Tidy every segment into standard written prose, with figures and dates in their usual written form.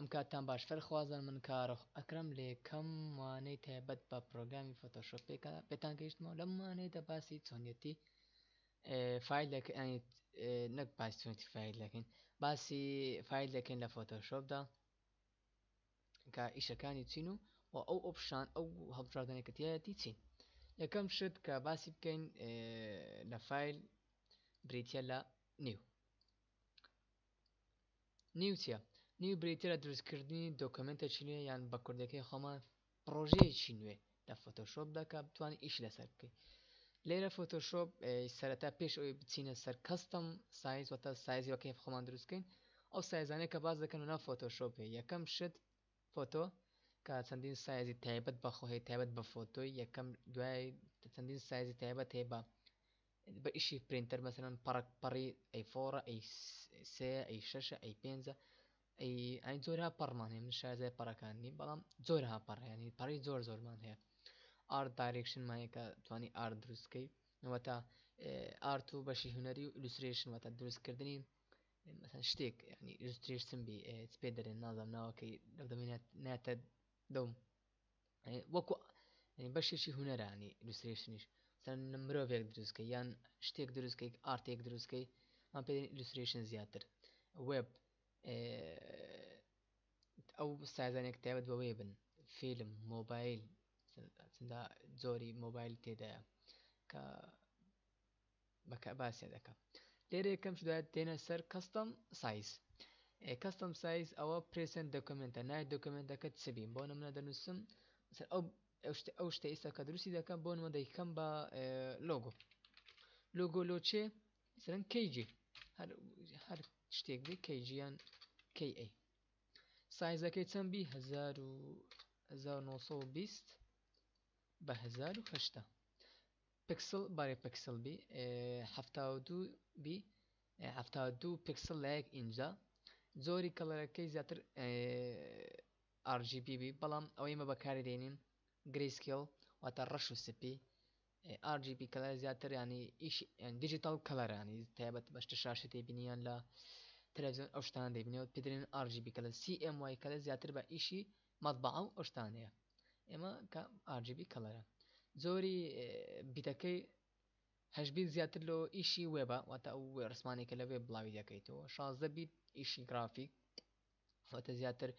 ئەم کاتان باشتر خوازن من کارە ئەکرم لێ کەم وانەی تایبەت بە پرۆگرامی فۆتۆشۆپ پێتان گەیشتمەوە لەم وانەیەدا باسی چۆنیەتی فایل دەکەین نەک باسی چۆنیەتی فایل دەکەین باسی فایل دەکەین لە فۆتۆشۆپدا کە ئیشەکانی چین و ئەو ئۆپشان ئەو هەڵبژاردنێکەتیایەتی چین یەکەم شت کە باسی بکەین لە فایل بریتە لە نیو چییە؟ نیو بریتە لە دروستکردنی دۆکمنتێکی نوێ یان بە کوردەکەی خۆمان پرۆژەیەکی نوێ لە فۆتۆشۆپ دەکە بتوانین ئیش لەسەر بکەین لێرە فۆتۆشۆپ سەرەتا پێش ئەوی بچینە سەر کەستەم سایز وەتە سایزی وەکەی خۆمان دروستکەین ئەو سایزانەیە کە باز دەکەن ناو فۆتۆشۆپێ یەکەم شت فۆتۆ کە چەندین سایزی تایبەت بە خۆی تایبەت بە فۆتۆی یەکەم دوای چەندین سایزی تایبەت هەیە بە ئیشی پرینتەر مەسەرەن پەڕی ئەی4 ئەی3 ئەی6 ئەی5 ئەی زۆرها پەڕمان هەیە من شازای پەڕەکانی بەڵام زۆرها پەڕیانی پەڕی زۆرمان هەیە ئارت دایرکشنمانەیە کە توانی ئارت دروستکەی نەوەتا ئارت و بەشی هوەری و ئیلوستریشن وەتە دروستکردنی مثلا شتێک ینی ئیلوستریشن بی پێ دەرێن نازانم ناوەکەی دەمێنێت ناتە دەوم وەکو بەشێکی هوەرانی ئیلوستریشنیش مرۆڤێک دروستکەی یان شتێک دروستکەی ئارتێک دروستکەی ئەم پێ ئیلوستریشن زیاتر وێب ئەو سازانێک تایبەت بەوەی بن فیلم مۆبایل زۆری مۆبایل تێدایە کە بەکە باسیە دەکە لێرە یەکەم شدایەت تێنە سەر کەستەم سایز کەستەم سایز ئەوە پرسنت دۆکمنتە نای دۆکمنتەکەت چبین بۆ نمونە دەنووسم ئەو شتە ئێستا کە دروستی دەکەم بۆ نمە دەیکەم بە لۆگۆ لۆچێ سەرەن کەیجی هەر شتێک بێ کەیجییان کەی ئەی سایزەکەی چەند بی 1920 بە 1080 پکسل بارێ پکسل بی 72 بی 72 پکسل لە یەک ئینجا زۆری کەڵەرەکەی زیاتر RGB بی بەڵام ئەوەی مە بەکاری دێنین گریسکێڵ واتە ڕەش و سپی RGB کەلەر زیاتر ینی ئیش دیجیتال کەلەرانی تایبەت بەشتە شاشە دەبینیان لە تەلەڤیزیۆن ئەو شتان دەبینێت پێدرێن RGB کەلەر CMY کەلەر زیاتر بە ئیشی مەطبەعە و ئەو شتانەیە ئێمە کە RGB کەلەرە زۆری بیتەکەی هەشبیت زیاتر لۆ ئیشی وێبە واتە ئەو ڕسمانێکە لەوێ بڵاوی دەکەیتەوە 16 بیت ئیشی گرافیک واتە زیاتر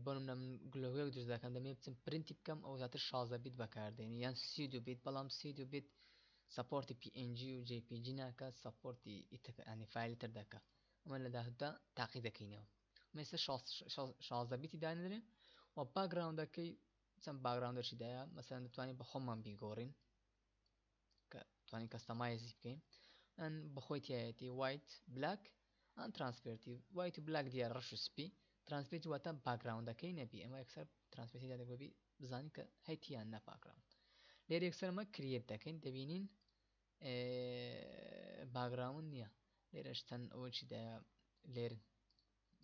بۆنم گلۆوێک دروست دەکەن دەمێ بچم پرینتی بکەم ئەو زیاتر 16 بیت بەکاردێنی یان 32 بیت بەڵام 32 بیت سپۆرتی PNG و JPG ناکە سپۆرتی ئیتەکانی فایلی تر دەکە ئەمە لە داهاتدا تاقی دەکەینەوە مەسە 16 بیتی دانێنێ و باگراوندەکەی چەند باگراوندەشی دایە مەسەرەن دەتوانین بە خۆمان بیگۆڕین کە توانین کەستەمایزی بکەین ئەن بەخۆی تایەتی وایت بلاک ئەن ترانسپێرتی وایت و بلاک دیار ڕەش و سپی ترانسپێرتی واتە باگراوندەکەی نەبی ئەمە یەکسەر ترانسپێرتی دادەبی بزانین کە هەیتیان نەپاگراوند لێرە یەکسەرمە کریێت دەکەین دەبینین باگراوند نییە لێرەش چەند ئەوەی دایە لێر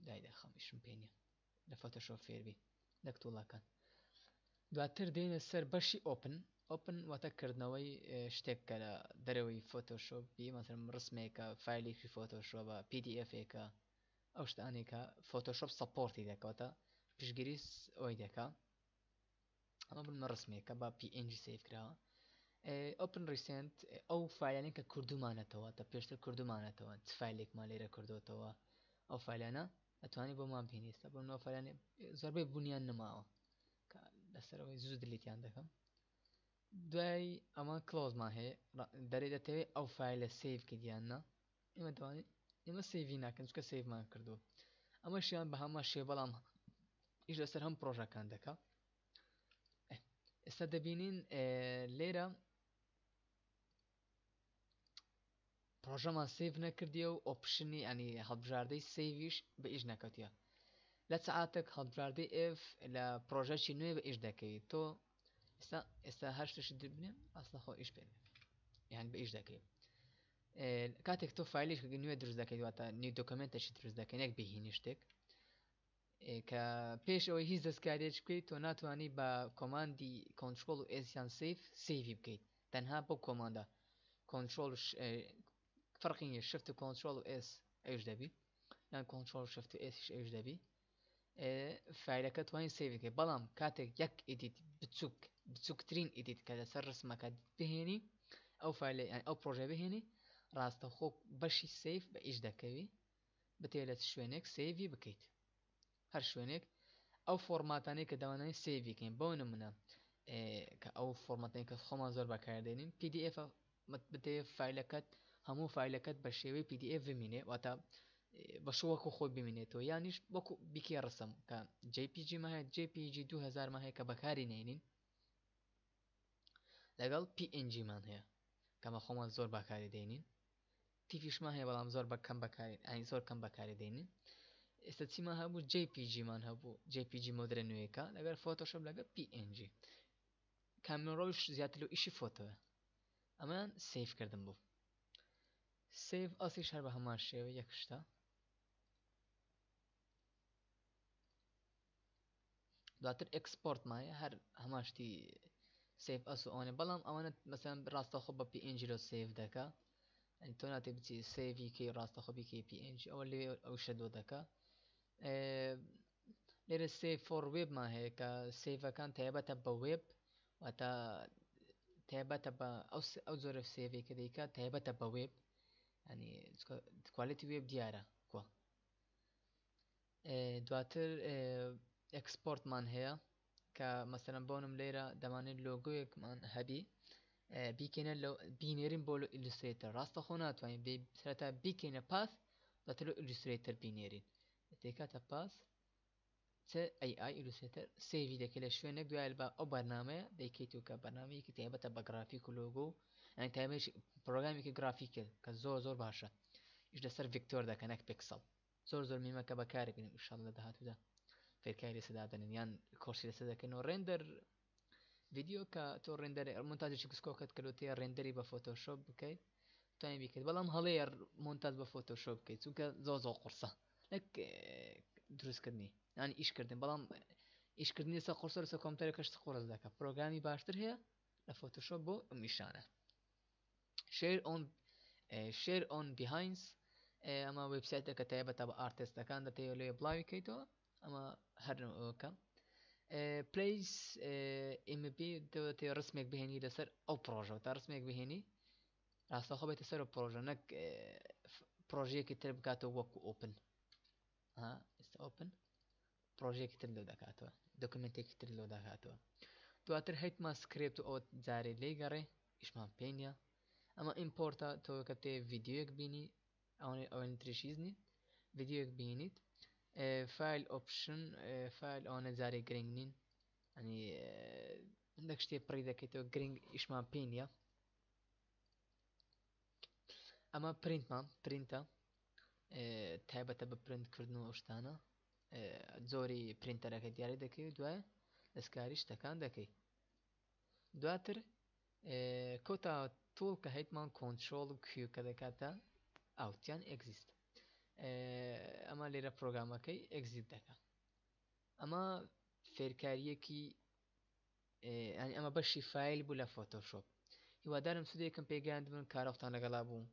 دایدا خەمیشم پێ نییە لە فۆتۆشۆپ فێربی دەکتۆڵەکان دواتر دێنە سەر بەشی ئۆپن واتەکردنەوەی شتێک کە لە دەرەوەی فۆتۆشۆپی مەسەرم ڕسمێکە فایلێکی فۆتۆشۆپە PDFێکە ئەو شتانێکە فۆتۆشۆپ سەپۆرتی دەکەوتە پشگیری ئەوی دەکا ئەمە بنمە ڕسمێکە بە PNG سیفکراوە ئۆپن ریسنت ئەو فایلانی کە کردومانەتەوە تا پێشتر کردومانەتەوە چ فایلێکمان لێرە کردوتەوە ئەو فایلانە ئەتوانی بۆمان پێنیستە بۆ نەوە فایلانی زۆربەی بوونیان نەماوە کە لەسەرەوەی زوو دلیتیان دەکەم دوای ئەمە کلۆزمان هەیە دەرێ دەتەوێت ئەو فایلە سیڤکە دیاننا ئێمە دوانی ئێمە سیڤی ناکەن چکە سیڤمان کردووە ئەمە شیان بە هەمە شێ بەڵام ئیش لەسەر هەم پرۆژەکان دەکە ئێستا دەبینین لێرە پرۆژەمان سیڤ نەکردیە و ئۆپشنی ئەنی هەڵبژاردەی سیڤیش بە ئیش نەکەوتیە لە سەعاتێک هەڵبژاردەی F لە پرۆژەکی نوێ بە ئیش دەکەیت تۆ ئێستا هەر شتێکی دەبینێ ئەسڵە خۆ ئیش پێێ یان بە ئیش دەکەیت کاتێک تۆ فایلیش نوێ دروست دەکەیت واتە نیو دۆکمنتێکی دروست دەکەین یەک بهینی شتێک کە پێش ئەوەی هیچ دەستکارێک بکەیت تۆ ناتوانانی بە کۆماندی کۆنتترۆل و ئسیان سیڤی بکەیت تەنها بۆ کۆماندا کۆنتترۆل فەرقینە شفت و کۆنتترۆل و S ئەوش دەبی یان کۆنتترۆل شفت و S ئەوش دەبی فایلەکە توانین سیڤکە بەڵام کاتێک یەک ئیدیت بچووکترین ئیدیت کە لەسەر ڕسمەکە بهێنی ئەو فایل ئەو پرۆژە بهێنی ڕاستەخۆ بەشی سیف بە ئیش دەکەوی بتێ لە شوێنێک سیڤی بکەیت هەر شوێنێک ئەو فۆرماتانەی کە دەوانای سیڤیکەین بۆ نمونە کە ئەو فۆرمەتەی کە خۆمان زۆر بەکاردێنین PDF بتێ فایلەکەت هەموو فایلەکەت بە شێوەی PDF بمینێ واتە بە شوەکو خۆی بمینێتەوە یانیش وەکو بیکێ ڕسم کە JPG ماهەیە JPG 2000 ماهەیە کە بەکاری نێنین لەگەڵ PNG مان هەیە کەمە خۆمان زۆر بەکاری دێنین تیفیشمان هەیە بەڵام زۆر بەکەم بەکاری ئاین زۆر کەم بەکاری دێنین ئێستا چیمان هەبوو JPG مان هەبوو JPG مۆدرە نوێیەکە لەگەر فۆتۆشۆپ لەگەر PNG کامێرۆش زیاتر لەو ئیشی فۆتۆە ئەمان سیف کردن بوو سیف ئەسیش هەر بە هەمان شێوە یەک شتە دواتر ئەکسپۆرت مایە هەر هەماشتی سیف ئەس و ئەوانە بەڵام ئەوانە مەسەن ڕاستەخۆ بە PNG لۆ سیف دەکا ئەنی تۆ ناتێ بچی سیڤی کەی ڕاستەخۆ بیکەی PNG ئەوە لێ ئەو شەدۆ دەکا لێرە سیف فۆر وێبمان هەیە کە سیڤەکان تایبەتە بە وێب واتە تایبەتە بە ئەو جۆرە سیڤی کە دەیکا تایبەتە بە وێب ینی کوالیتی وێب دیارە کووە دواتر ئەکسپۆرتمان هەیە کە مەسەرەن بۆنم لێرە دەمانێت لۆگۆیەکمان هەبی بیکەینە لەو بینێرین بۆ لە ئیلوسترێتەر ڕاستەخۆ ناتوانین سەرەتا بیکەینە پاس دواتر لە ئیلوسترێتەر بینێرین دەکاتە پاس AI ئیلوسترێتەر سیڤی دەکەی لە شوێنێک دوای بە ئەو بەرنامەیە دەیکەیتەوە کە بەرنامەیەکی تایبەتە بە گرافیک و لۆگۆ ئەنی تایبەتێکی پرۆگرامێکی گرافیکە کە زۆر باشە ئیش لەسەر ڤیکتۆر دەکە نەک پێکسەڵ زۆر میمەکە بەکاری بینیم ئینشاڵڵا لە داهاتوودا فێرکاری لێسە دادەنین یان کۆرسی لەسەر دەکەنەوە ڕێندەر ڤیدیۆ کە تۆ ڕێندەر مۆنتاژێکی کچکۆکت کردوتەیە ڕێندەری بە فۆتۆشۆپ بکەیت توانین بیکەیت بەڵام هەڵەیە مۆنتاژ بە فۆتۆشۆپ بکەیت چونکە زۆر قورسە نەک دروستکردنی ینی ئیشکردن بەڵام ئیشکردنی لەسەر قورسە لەسەر کۆمپیوتەرێکەش قورس دەکات پرۆگرامی باشتر هەیە لە فۆتۆشۆپ بۆ ئەم نیشانە شێر ئۆن بیهاینس ئەمە وێبسایتە کە تایبەتە بە ئارتێستەکان دەتەوێت لێ بڵاوی بکەیتەوە ئەمە هەرکە پلیس MB دەوێتێ ڕسمێک بهێنی لەسەر ئەو پرۆژە تا ڕسمێک بهێنی ڕاستەخۆ بێتە سەر پرۆژە نەک پرۆژەیەکی تر بکاتەوە وەکو ئۆپن ئێستا ئۆپن پرۆژەیەکی تر لەو دەکاتەوە دۆکمنتێکی تر لەو دەکاتەوە دواتر هەیتمان سکرێپت و ئەوە جارێ لێی گەڕێ ئیشمان پێ نییە ئەمە ئیمپۆرتە تۆ کە تێ ڤیددیوەک بینی ئەوەن تریشیزنی ڤیددیوەک بینیت فایل ئۆپشن فایل ئەوانە جارێک گرنگ نین ئەنی هەندێک شتێ پڕی دەکەیتەوە گرنگ ئیشمان پێ نییە ئەمە پرینتە تایبەتە بە پرینتکردن و ئەوشتانە زۆری پرینتەرەکە دیاری دەکەی دوایە دەستکاری شتەکان دەکەی دواتر کۆتا تۆڵ کە هەیتمان کۆنتترۆل کیو کە دەکاتە ئاوتیان ئەگزیست ئەمە لێرە پرۆگرامەکەی ئەگزیت دەکە ئەمە فێرکاریەکی ئەمە بەشی فایل بوو لە فۆتۆشۆپ هیوادارم سودێکم پێگەیاند بن کارەفتان لەگەڵا بوو